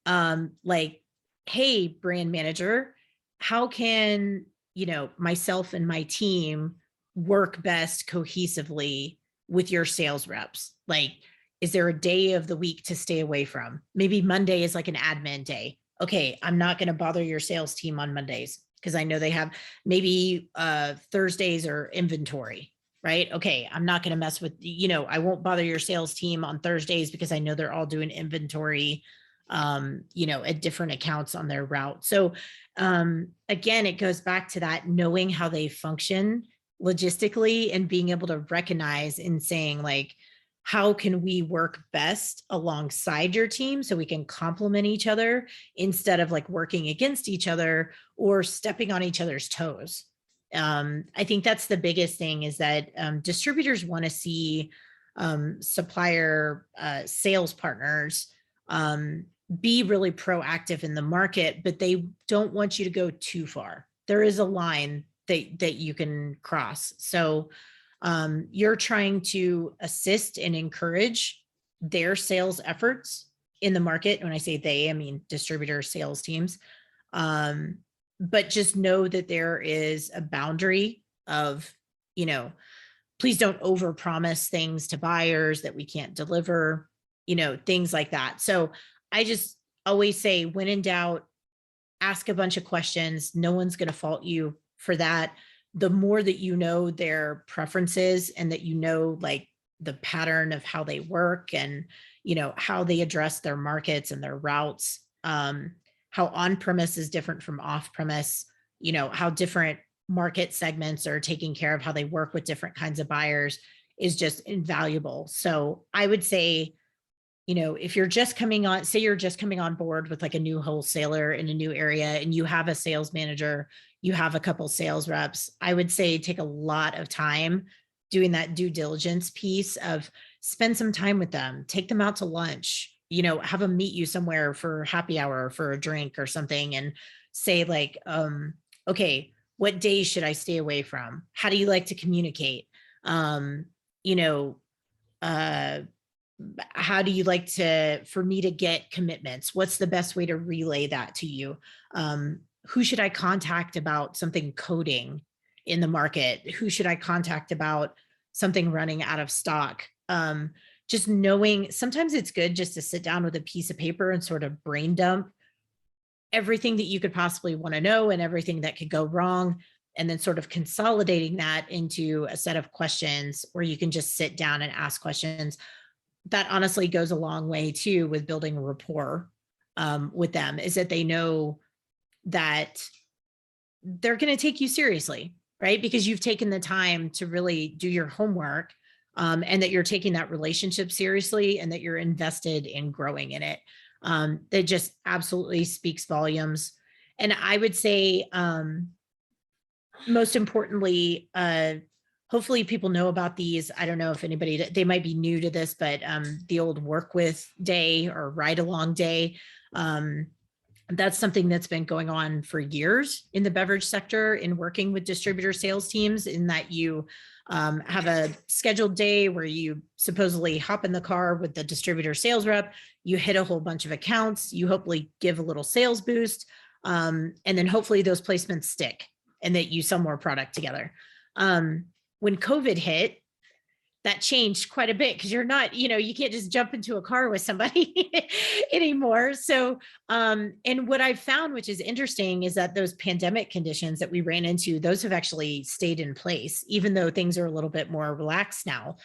Like, hey, brand manager, how can, myself and my team work best cohesively with your sales reps? Like, is there a day of the week to stay away from? Maybe Monday is like an admin day. Okay, I'm not going to bother your sales team on Mondays because I know they have maybe Thursdays or inventory, right? Okay, I'm not going to mess with, I won't bother your sales team on Thursdays because I know they're all doing inventory, at different accounts on their route. So again, it goes back to that knowing how they function logistically and being able to recognize and saying like, how can we work best alongside your team so we can complement each other instead of like working against each other or stepping on each other's toes? I think that's the biggest thing is that distributors want to see supplier sales partners be really proactive in the market, but they don't want you to go too far. There is a line that you can cross. So you're trying to assist and encourage their sales efforts in the market. When I say they, I mean distributor sales teams. But just know that there is a boundary of, please don't overpromise things to buyers that we can't deliver, things like that. So I just always say, when in doubt, ask a bunch of questions. No one's going to fault you for that. The more that you know their preferences and that like the pattern of how they work and, how they address their markets and their routes, how on-premise is different from off-premise, how different market segments are taking care of how they work with different kinds of buyers is just invaluable. So I would say, if you're just coming on, say you're just coming on board with like a new wholesaler in a new area and you have a sales manager, you have a couple sales reps, I would say take a lot of time doing that due diligence piece of spend some time with them, take them out to lunch, have them meet you somewhere for happy hour, for a drink or something, and say like, okay, what days should I stay away from? How do you like to communicate? How do you like for me to get commitments? What's the best way to relay that to you? Who should I contact about something coding in the market? Who should I contact about something running out of stock? Just knowing, sometimes it's good just to sit down with a piece of paper and sort of brain dump everything that you could possibly want to know and everything that could go wrong, and then sort of consolidating that into a set of questions where you can just sit down and ask questions. That honestly goes a long way too with building a rapport with them, is that they know that they're going to take you seriously, right? Because you've taken the time to really do your homework, and that you're taking that relationship seriously and that you're invested in growing in it. That just absolutely speaks volumes. And I would say, most importantly, hopefully people know about these. I don't know if anybody, they might be new to this, but the old work with day or ride along day, that's something that's been going on for years in the beverage sector in working with distributor sales teams, in that you have a scheduled day where you supposedly hop in the car with the distributor sales rep, you hit a whole bunch of accounts, you hopefully give a little sales boost, and then hopefully those placements stick and that you sell more product together. When COVID hit, that changed quite a bit because you're not, you can't just jump into a car with somebody anymore. So, and what I've found, which is interesting, is that those pandemic conditions that we ran into, those have actually stayed in place, even though things are a little bit more relaxed now.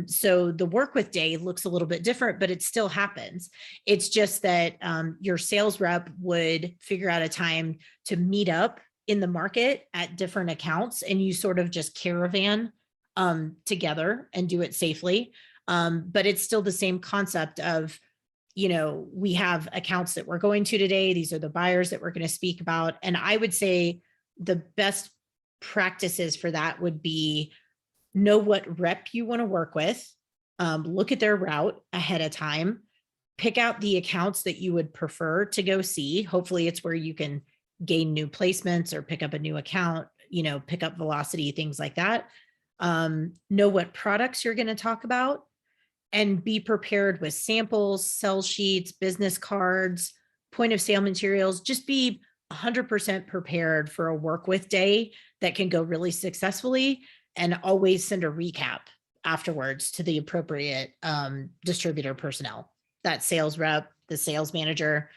So the work with day looks a little bit different, but it still happens. It's just that your sales rep would figure out a time to meet up in the market at different accounts, and you sort of just caravan together and do it safely. But it's still the same concept of, we have accounts that we're going to today. These are the buyers that we're going to speak about. And I would say the best practices for that would be know what rep you want to work with, look at their route ahead of time, pick out the accounts that you would prefer to go see. Hopefully it's where you can gain new placements or pick up a new account, pick up velocity, things like that. Know what products you're going to talk about, and be prepared with samples, sell sheets, business cards, point of sale materials. Just be 100% prepared for a work with day that can go really successfully, and always send a recap afterwards to the appropriate distributor personnel, that sales rep, the sales manager.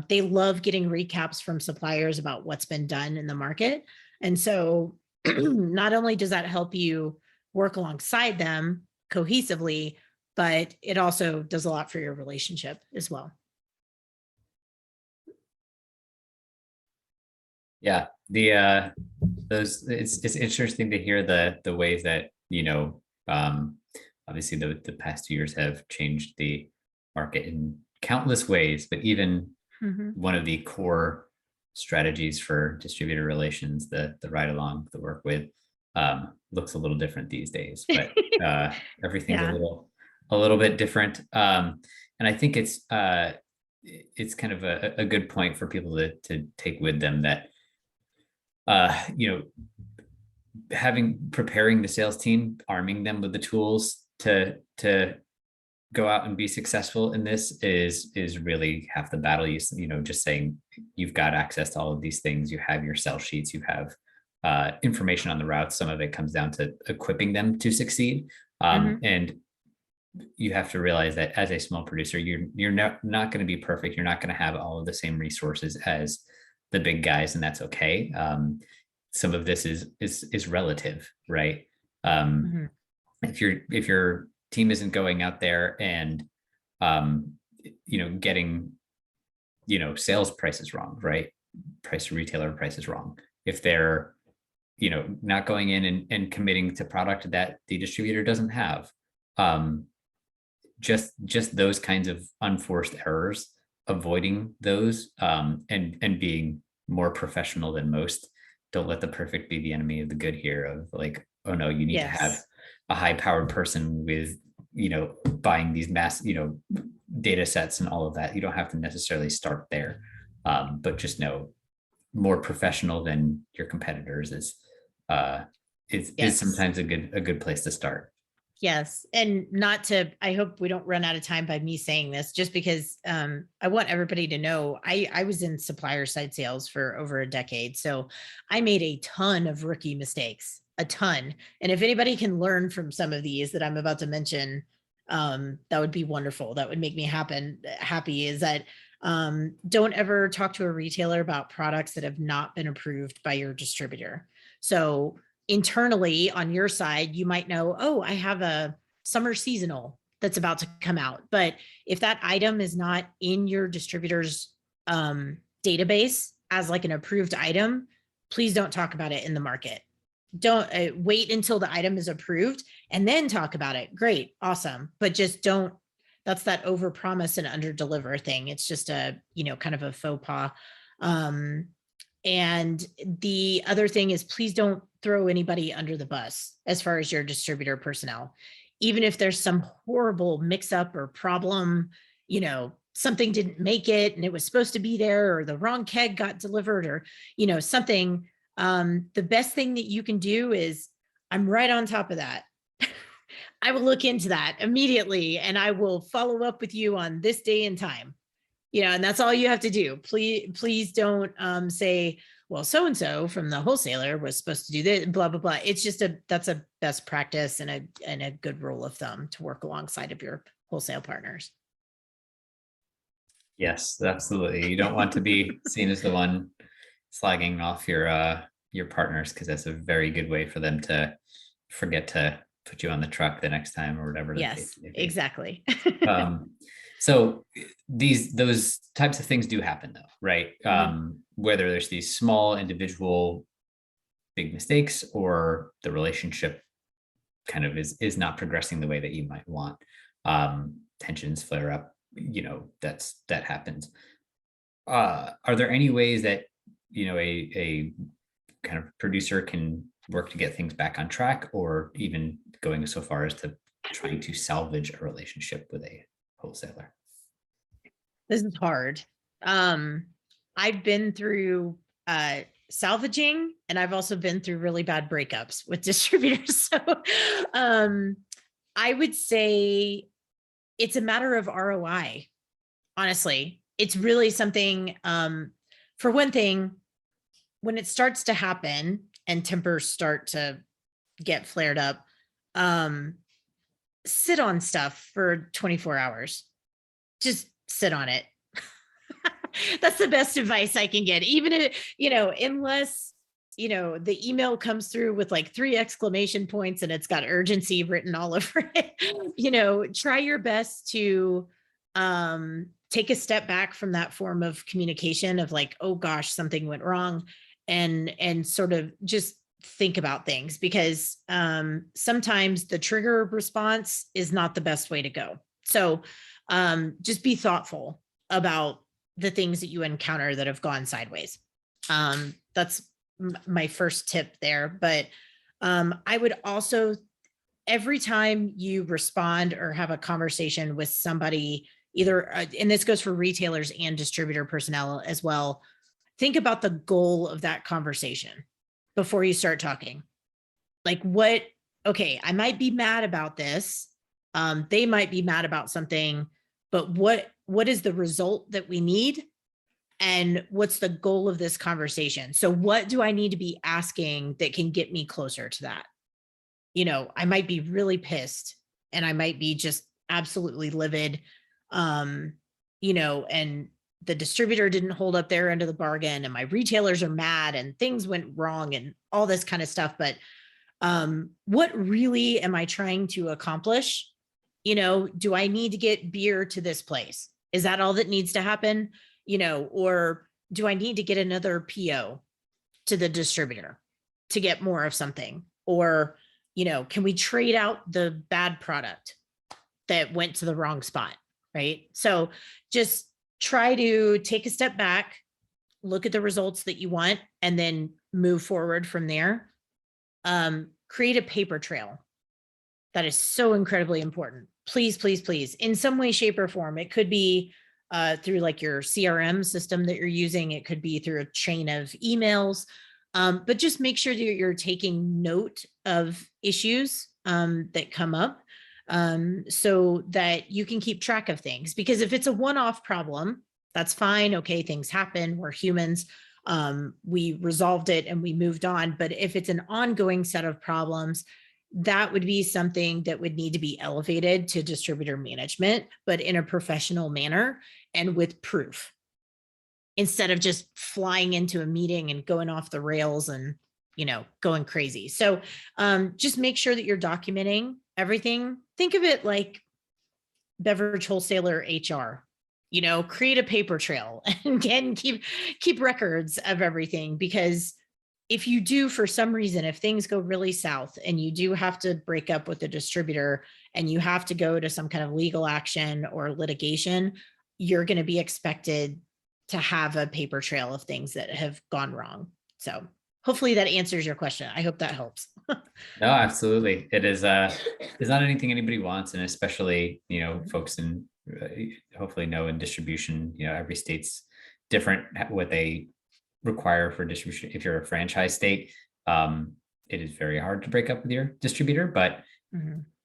They love getting recaps from suppliers about what's been done in the market. And so not only does that help you work alongside them cohesively, but it also does a lot for your relationship as well. Yeah, it's interesting to hear the ways that, obviously the past 2 years have changed the market in countless ways, but even one of the core strategies for distributor relations, the ride along, the work with, looks a little different these days, but everything's a little bit different. And I think it's kind of a good point for people to take with them, that preparing the sales team, arming them with the tools to go out and be successful in this is really half the battle. Just saying you've got access to all of these things, you have your sell sheets, you have information on the routes. Some of it comes down to equipping them to succeed. And you have to realize that as a small producer, you're not going to be perfect. You're not going to have all of the same resources as the big guys, and that's okay. Some of this is relative, right? If your team isn't going out there and getting sales prices wrong, right? Price to retailer prices wrong. If they're not going in and committing to product that the distributor doesn't have, just those kinds of unforced errors, avoiding those, and being more professional than most. Don't let the perfect be the enemy of the good here, of like, oh no, you need to have a high powered person with buying these mass data sets and all of that. You don't have to necessarily start there, but just know more professional than your competitors is sometimes a good place to start. Yes. And I hope we don't run out of time by me saying this, just because I want everybody to know I was in supplier side sales for over a decade. So I made a ton of rookie mistakes, a ton. And if anybody can learn from some of these that I'm about to mention, that would be wonderful. That would make me happy, is that don't ever talk to a retailer about products that have not been approved by your distributor. So internally on your side, you might know, oh, I have a summer seasonal that's about to come out. But if that item is not in your distributor's database as like an approved item, please don't talk about it in the market. Don't wait until the item is approved and then talk about it. Great, awesome. But just don't, that's that over promise and under deliver thing. It's just a, kind of a faux pas. And the other thing is, please don't throw anybody under the bus as far as your distributor personnel. Even if there's some horrible mix up or problem, something didn't make it and it was supposed to be there, or the wrong keg got delivered, or, something, the best thing that you can do is, I'm right on top of that. I will look into that immediately and I will follow up with you on this day and time. And that's all you have to do. Please don't say, well, so-and-so from the wholesaler was supposed to do this, blah, blah, blah. It's just that's a best practice and a good rule of thumb to work alongside of your wholesale partners. Yes, absolutely. You don't want to be seen as the one slagging off your partners, because that's a very good way for them to forget to put you on the truck the next time or whatever. Yes, exactly. So those types of things do happen though, right? Whether there's these small individual big mistakes or the relationship kind of is not progressing the way that you might want. Tensions flare up, that happens. Are there any ways that, a kind of producer can work to get things back on track, or even going so far as to trying to salvage a relationship with a wholesaler? This is hard. I've been through salvaging, and I've also been through really bad breakups with distributors. So I would say it's a matter of ROI. Honestly, it's really something, for one thing, when it starts to happen and tempers start to get flared up, sit on stuff for 24 hours. Just sit on it. That's the best advice I can get. Even if, unless, the email comes through with like 3 exclamation points and it's got urgency written all over it, try your best to take a step back from that form of communication of like, oh gosh, something went wrong, and sort of just think about things, because sometimes the trigger response is not the best way to go. So just be thoughtful about the things that you encounter that have gone sideways. That's my first tip there. But I would also, every time you respond or have a conversation with somebody, either, and this goes for retailers and distributor personnel as well, think about the goal of that conversation before you start talking. Like okay, I might be mad about this. They might be mad about something, but what is the result that we need? And what's the goal of this conversation? So what do I need to be asking that can get me closer to that? I might be really pissed, and I might be just absolutely livid. And the distributor didn't hold up their end of the bargain, and my retailers are mad, and things went wrong and all this kind of stuff. But what really am I trying to accomplish? Do I need to get beer to this place? Is that all that needs to happen? Or do I need to get another PO to the distributor to get more of something? Or, can we trade out the bad product that went to the wrong spot? Right. So just try to take a step back, look at the results that you want, and then move forward from there. Create a paper trail. That is so incredibly important. Please, please, please, in some way, shape, or form. It could be through like your CRM system that you're using. It could be through a chain of emails, but just make sure that you're taking note of issues that come up, so that you can keep track of things. Because if it's a one-off problem, that's fine. Okay, things happen. We're humans. We resolved it and we moved on. But if it's an ongoing set of problems, that would be something that would need to be elevated to distributor management, but in a professional manner and with proof, instead of just flying into a meeting and going off the rails and, going crazy. So just make sure that you're documenting everything. Think of it like beverage wholesaler HR, create a paper trail and keep records of everything. Because if you do, for some reason, if things go really south and you do have to break up with the distributor and you have to go to some kind of legal action or litigation, you're going to be expected to have a paper trail of things that have gone wrong. So hopefully that answers your question. I hope that helps. No, absolutely. It is it's not anything anybody wants. And especially, folks in hopefully know in distribution, every state's different what they require for distribution. If you're a franchise state, it is very hard to break up with your distributor, but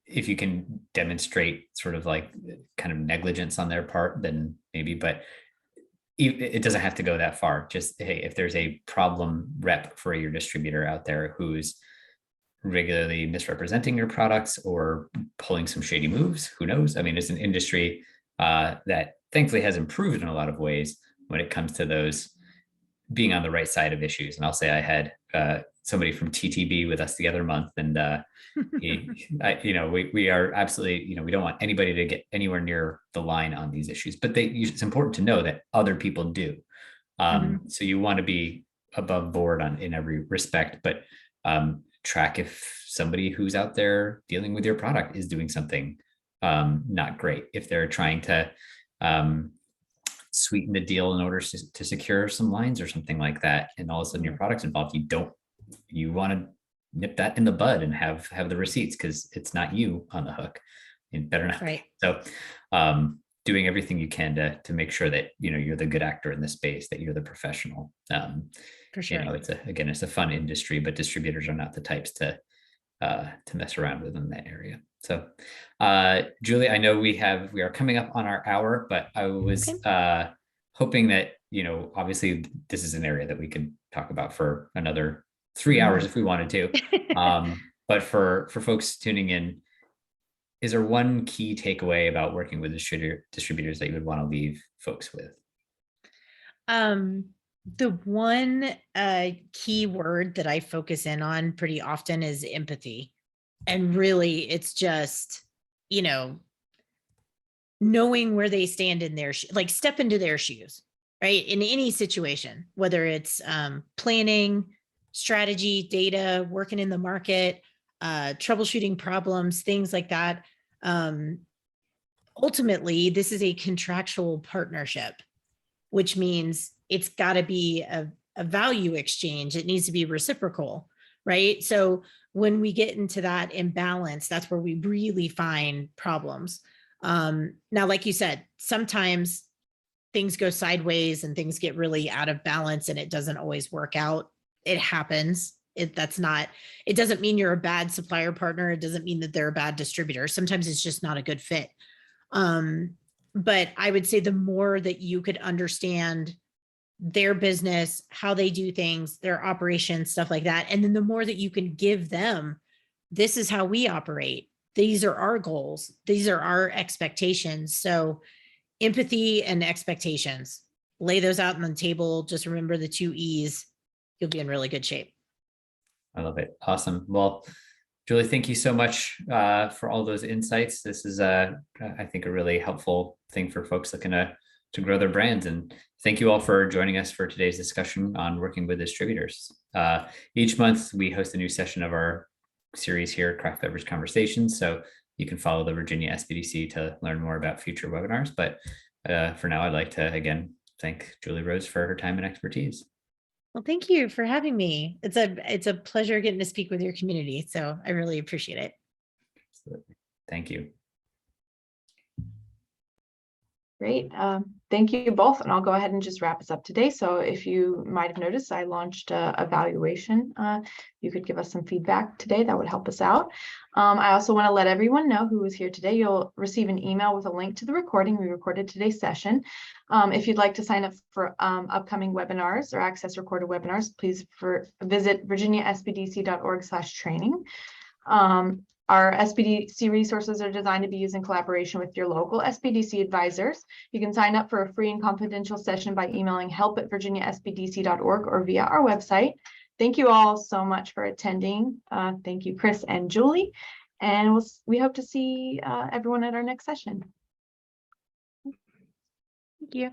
if you can demonstrate sort of like kind of negligence on their part, then maybe. But it doesn't have to go that far. Just, hey, if there's a problem rep for your distributor out there who's regularly misrepresenting your products or pulling some shady moves, who knows? I mean, it's an industry that thankfully has improved in a lot of ways when it comes to those being on the right side of issues. And I'll say I had somebody from TTB with us the other month, and we are absolutely, we don't want anybody to get anywhere near the line on these issues, but it's important to know that other people do. So you want to be above board in every respect, but track if somebody who's out there dealing with your product is doing something not great, if they're trying to sweeten the deal in order to secure some lines or something like that, and all of a sudden your product's involved. You want to nip that in the bud and have the receipts, because it's not you on the hook. It better not be. So doing everything you can to make sure that you're the good actor in the space, that you're the professional. For sure. It's a fun industry, but distributors are not the types to mess around with in that area. So Julie, I know we are coming up on our hour, but I was hoping that, obviously this is an area that we could talk about for another 3 hours if we wanted to. But for folks tuning in, is there one key takeaway about working with distributors that you would want to leave folks with? The one key word that I focus in on pretty often is empathy. And really, it's just, knowing where they stand in their like step into their shoes, right? In any situation, whether it's planning, strategy, data, working in the market, troubleshooting problems, things like that. Ultimately, this is a contractual partnership, which means it's got to be a value exchange. It needs to be reciprocal, right? So when we get into that imbalance, that's where we really find problems. Now, like you said, sometimes things go sideways and things get really out of balance and it doesn't always work out. It happens. It doesn't mean you're a bad supplier partner. It doesn't mean that they're a bad distributor. Sometimes it's just not a good fit. But I would say the more that you could understand their business, how they do things, their operations, stuff like that. And then the more that you can give them, this is how we operate. These are our goals. These are our expectations. So empathy and expectations, lay those out on the table. Just remember the 2 E's. You'll be in really good shape. I love it. Awesome. Well, Julie, thank you so much for all those insights. This is, I think, a really helpful thing for folks looking to grow their brands. And thank you all for joining us for today's discussion on working with distributors. Each month, we host a new session of our series here, Craft Beverage Conversations. So you can follow the Virginia SBDC to learn more about future webinars. But for now, I'd like to, again, thank Julie Rhodes for her time and expertise. Well, thank you for having me. It's a pleasure getting to speak with your community. So I really appreciate it. Absolutely. Thank you. Great. Thank you both. And I'll go ahead and just wrap us up today. So if you might have noticed, I launched a evaluation. You could give us some feedback today. That would help us out. I also want to let everyone know who is here today. You'll receive an email with a link to the recording. We recorded today's session. If you'd like to sign up for upcoming webinars or access recorded webinars, please visit virginiasbdc.org/training. Our SBDC resources are designed to be used in collaboration with your local SBDC advisors. You can sign up for a free and confidential session by emailing help@virginiasbdc.org or via our website. Thank you all so much for attending. Thank you, Chris and Julie. And we hope to see everyone at our next session. Thank you.